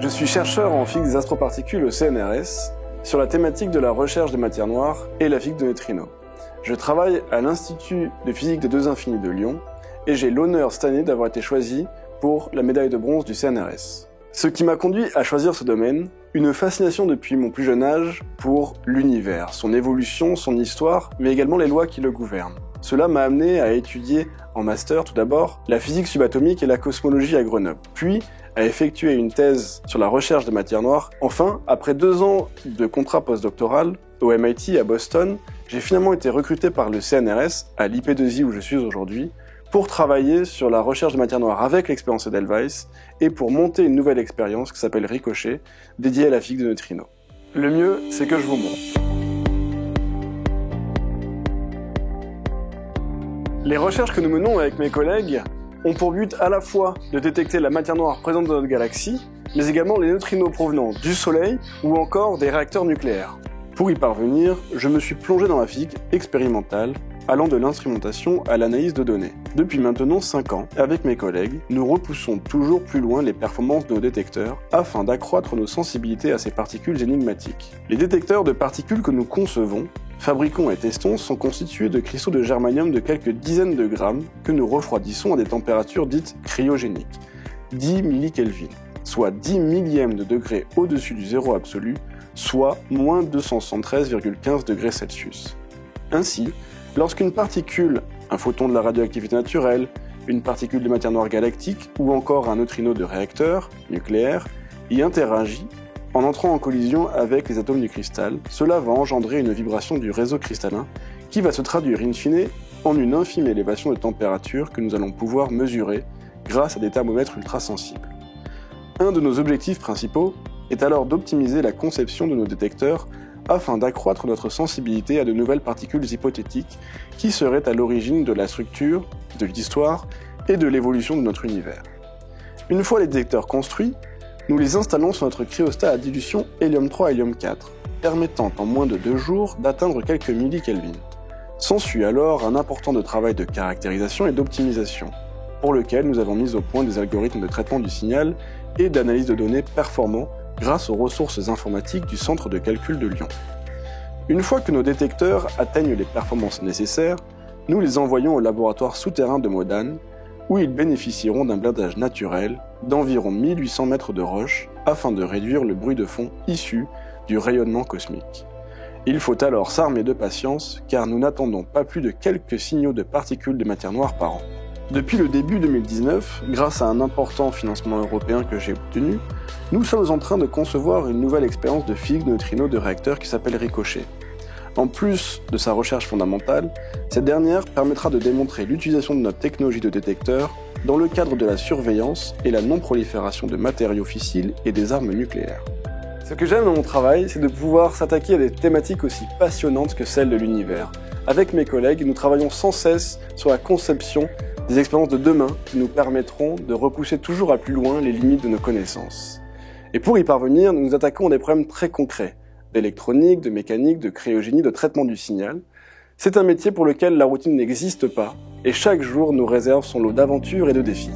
Je suis chercheur en physique des astroparticules au CNRS sur la thématique de la recherche des matières noires et la physique de neutrinos. Je travaille à l'Institut de physique des deux infinis de Lyon et j'ai l'honneur cette année d'avoir été choisi pour la médaille de bronze du CNRS. Ce qui m'a conduit à choisir ce domaine, une fascination depuis mon plus jeune âge pour l'univers, son évolution, son histoire, mais également les lois qui le gouvernent. Cela m'a amené à étudier en master tout d'abord la physique subatomique et la cosmologie à Grenoble, puis à effectuer une thèse sur la recherche des matières noires. Enfin, après 2 ans de contrat postdoctoral au MIT à Boston, j'ai finalement été recruté par le CNRS à l'IP2I où je suis aujourd'hui pour travailler sur la recherche des matières noires avec l'expérience Edelweiss et pour monter une nouvelle expérience qui s'appelle Ricochet, dédiée à la physique de neutrinos. Le mieux, c'est que je vous montre. Les recherches que nous menons avec mes collègues ont pour but à la fois de détecter la matière noire présente dans notre galaxie, mais également les neutrinos provenant du Soleil ou encore des réacteurs nucléaires. Pour y parvenir, je me suis plongé dans la physique expérimentale, allant de l'instrumentation à l'analyse de données. Depuis maintenant 5 ans, avec mes collègues, nous repoussons toujours plus loin les performances de nos détecteurs afin d'accroître nos sensibilités à ces particules énigmatiques. Les détecteurs de particules que nous concevons, fabriquons et testons sont constitués de cristaux de germanium de quelques dizaines de grammes que nous refroidissons à des températures dites cryogéniques, 10 millikelvin, soit 10 millièmes de degré au-dessus du zéro absolu, soit moins 273,15 degrés Celsius. Ainsi, lorsqu'une particule, un photon de la radioactivité naturelle, une particule de matière noire galactique ou encore un neutrino de réacteur nucléaire y interagit, en entrant en collision avec les atomes du cristal, cela va engendrer une vibration du réseau cristallin qui va se traduire in fine en une infime élévation de température que nous allons pouvoir mesurer grâce à des thermomètres ultrasensibles. Un de nos objectifs principaux est alors d'optimiser la conception de nos détecteurs afin d'accroître notre sensibilité à de nouvelles particules hypothétiques qui seraient à l'origine de la structure, de l'histoire et de l'évolution de notre univers. Une fois les détecteurs construits, nous les installons sur notre cryostat à dilution hélium-3 hélium-4, permettant en moins de 2 jours d'atteindre quelques millikelvin. S'ensuit alors un important travail de caractérisation et d'optimisation, pour lequel nous avons mis au point des algorithmes de traitement du signal et d'analyse de données performants grâce aux ressources informatiques du centre de calcul de Lyon. Une fois que nos détecteurs atteignent les performances nécessaires, nous les envoyons au laboratoire souterrain de Modane, où ils bénéficieront d'un blindage naturel d'environ 1800 mètres de roche afin de réduire le bruit de fond issu du rayonnement cosmique. Il faut alors s'armer de patience car nous n'attendons pas plus de quelques signaux de particules de matière noire par an. Depuis le début 2019, grâce à un important financement européen que j'ai obtenu, nous sommes en train de concevoir une nouvelle expérience de physique de neutrinos de réacteurs qui s'appelle Ricochet. En plus de sa recherche fondamentale, cette dernière permettra de démontrer l'utilisation de notre technologie de détecteur dans le cadre de la surveillance et la non-prolifération de matériaux fissiles et des armes nucléaires. Ce que j'aime dans mon travail, c'est de pouvoir s'attaquer à des thématiques aussi passionnantes que celles de l'univers. Avec mes collègues, nous travaillons sans cesse sur la conception des expériences de demain qui nous permettront de repousser toujours à plus loin les limites de nos connaissances. Et pour y parvenir, nous nous attaquons à des problèmes très concrets, d'électronique, de mécanique, de cryogénie, de traitement du signal. C'est un métier pour lequel la routine n'existe pas, et chaque jour nous réserve son lot d'aventures et de défis.